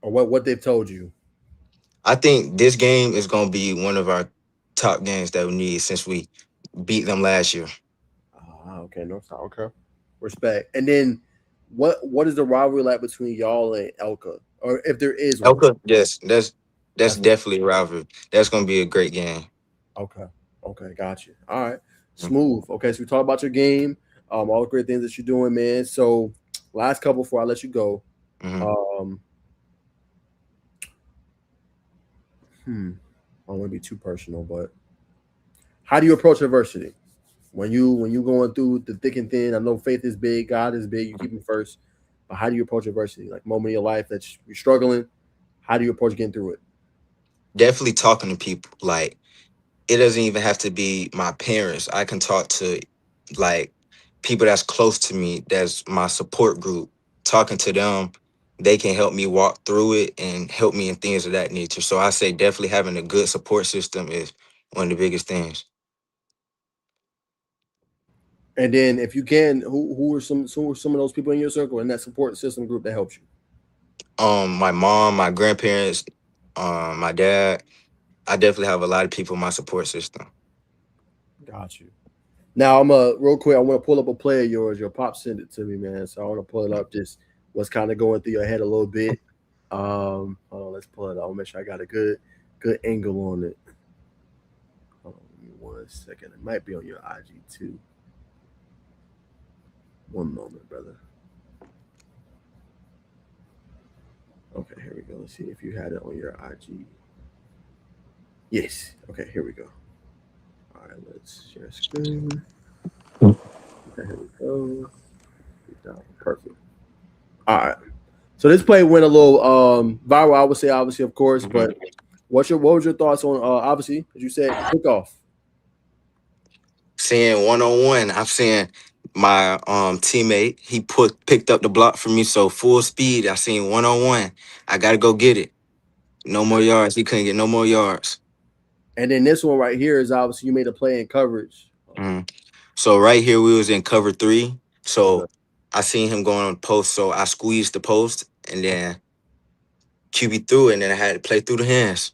or what they've told you? I think this game is gonna be one of our top games that we need since we beat them last year. Okay, North Side. Okay, respect. And then, what is the rivalry like between y'all and Elka, or if there is one? Okay, yes, that's That's definitely a rivalry. That's gonna be a great game. okay. Okay, got you. All right, smooth. Okay, so we talked about your game, all the great things that you're doing, man. So, last couple before I let you go. Mhm. Um, I don't want to be too personal, but how do you approach adversity when you going through the thick and thin? I know faith is big, God is big. You keep him first, but how do you approach adversity? Like moment in your life that you're struggling, how do you approach getting through it? Definitely talking to people. Like it doesn't even have to be my parents. I can talk to like people that's close to me, that's my support group. Talking to them, they can help me walk through it and help me in things of that nature. So I say definitely having a good support system is one of the biggest things. And then if you can, who are some of those people in your circle in that support system group that helps you? My mom, my grandparents, my dad. I definitely have a lot of people in my support system. Got you. Now I'm real quick. I want to pull up a play of yours. Your pop sent it to me, man. So I want to pull it up. Just what's kind of going through your head a little bit. Hold on, let's pull it up. I'll make sure I got a good angle on it. Hold on, give me 1 second. It might be on your IG too. One moment, brother. Okay, here we go. Let's see if you had it on your IG. Yes. Okay, here we go. All right, let's share screen. Okay, here we go. Perfect. All right. So this play went a little viral, I would say, obviously, of course. Mhm. But what was your thoughts on obviously, as you said, kickoff? Seeing one on one, I'm seeing my teammate. He picked up the block for me, so full speed. I seen one on one. I gotta go get it. No more yards. He couldn't get no more yards. And then this one right here is obviously you made a play in coverage. Mhm. So right here we was in cover 3. Okay. So I seen him going on post. So I squeezed the post and then QB threw it, and then I had to play through the hands.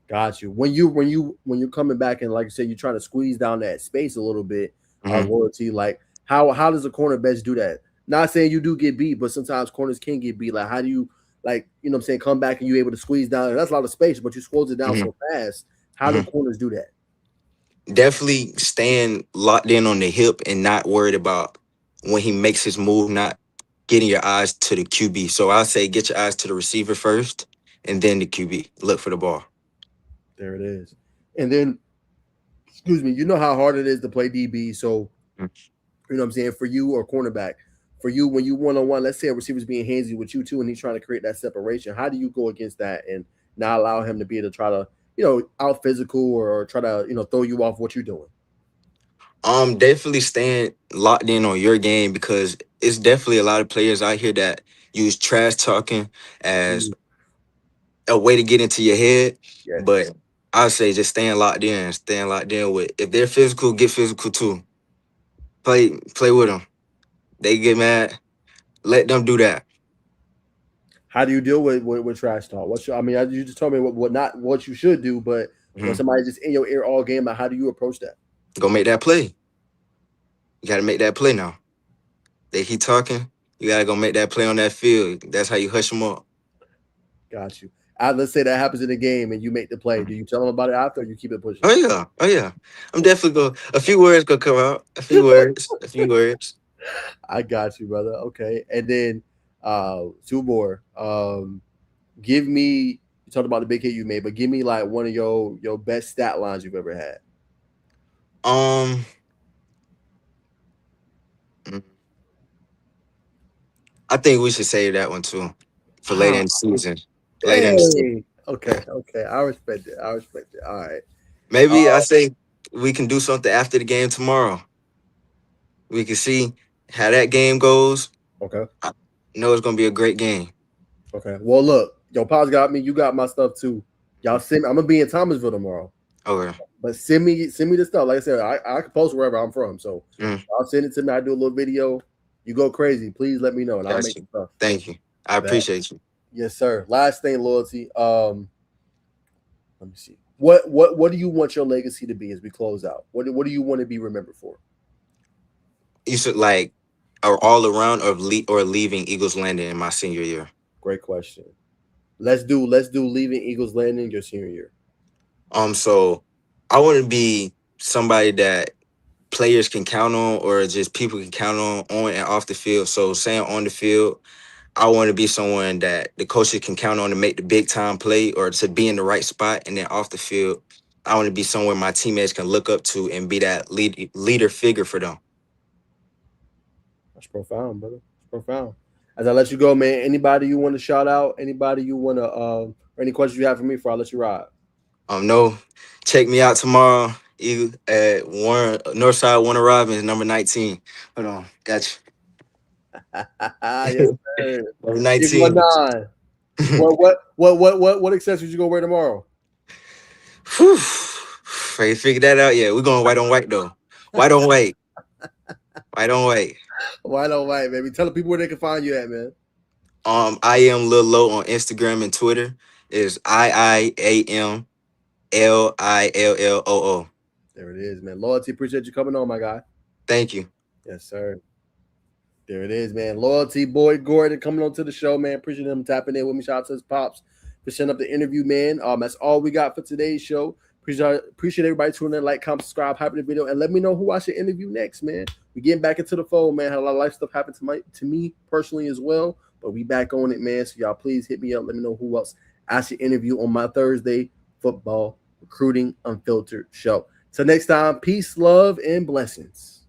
Got you. When you're coming back and like you said, you're trying to squeeze down that space a little bit on Hmm. loyalty. Like how does a corner best do that? Not saying you do get beat, but sometimes corners can get beat. Like how do you like what I'm saying come back and you able to squeeze down? And that's a lot of space, but you squeeze it down Hmm. so fast. How do Hmm. corners do that? Definitely staying locked in on the hip and not worried about when he makes his move, not getting your eyes to the QB. So I say get your eyes to the receiver first and then the QB. Look for the ball. There it is. And then excuse me, you know how hard it is to play DB. So you know what I'm saying, for you or cornerback, for you when you one on one, let's say a receiver's being handsy with you too, and he's trying to create that separation. How do you go against that and not allow him to be able to try to, out physical or try to, throw you off what you're doing? Definitely staying locked in on your game because it's definitely a lot of players out here that use trash talking as Mm, a way to get into your head. yes. But I say just staying locked in with if they're physical, get physical too. Play with them. They get mad, let them do that. How do you deal with trash talk? You just told me what not what you should do, but when Hmm. somebody's just in your ear all game, how do you approach that? Go make that play. You got to make that play now. They keep talking. You got to go make that play on that field. That's how you hush them up. Got you. Let's say that happens in the game and you make the play. Do you tell them about it after, or you keep it pushing? Oh yeah, oh yeah. I'm definitely going. A few words gonna come out. A few words. A few words. I got you, brother. Okay, and then Two more. Give me. You talked about the big hit you made, but give me like one of your best stat lines you've ever had. Um, mm, I think we should save that one too for later Ah, in the season. Later in the season, dang. Okay. I respect it. I respect it. All right. maybe I Uh, say we can do something after the game tomorrow. We can see how that game goes. okay. I know it's gonna be a great game. Okay. Well, look, your pops got me. You got my stuff too. Y'all send me. I'm gonna be in Thomasville tomorrow, Okay. but send me the stuff. Like I said, I can post wherever I'm from. So Mm, I'll send it to me. I do a little video. You go crazy. Please let me know, and I'll got make you. the stuff. Thank you. I That. appreciate you. Yes, sir. Last thing, loyalty. Let me see. What do you want your legacy to be as we close out? What do you want to be remembered for? You should like are all around or leaving Eagles Landing in my senior year. Great question. Let's do leaving Eagles Landing your senior year. So I want to be somebody that players can count on or just people can count on and off the field. So saying on the field, I want to be someone that the coaches can count on to make the big time play or to be in the right spot. And then off the field, I want to be somewhere my teammates can look up to and be that leader figure for them. That's profound, brother. That's profound. As I let you go, man, anybody you want to shout out? Anybody you want to or any questions you have for me before I let you ride? No, check me out tomorrow. At Warren Northside Warner Robins, number 19. Hold on, got Yes, you. sir. Number Big one 19. nine. What accessories you gonna wear tomorrow? Whew. I ain't figured that out yet. We're going white on white though. White on white. White on white. White on white, baby. Tell the people where they can find you at, man. I am Lil Low on Instagram and Twitter. Is IIAMLILLOO. There it is, man. Loyalty, appreciate you coming on, my guy. Thank you. Yes, sir. There it is, man. Loyalty, Boyd Gordon coming on to the show, man. Appreciate him tapping in with me. Shout out to his pops for setting up the interview, man. That's all we got for today's show. Appreciate everybody tuning in, like, comment, subscribe, hype the video, and let me know who I should interview next, man. We getting back into the fold, man. Had a lot of life stuff happen to me personally as well, but we back on it, man. So y'all please hit me up. Let me know who else I should interview on my Thursday football recruiting unfiltered show. Till next time, peace, love, and blessings.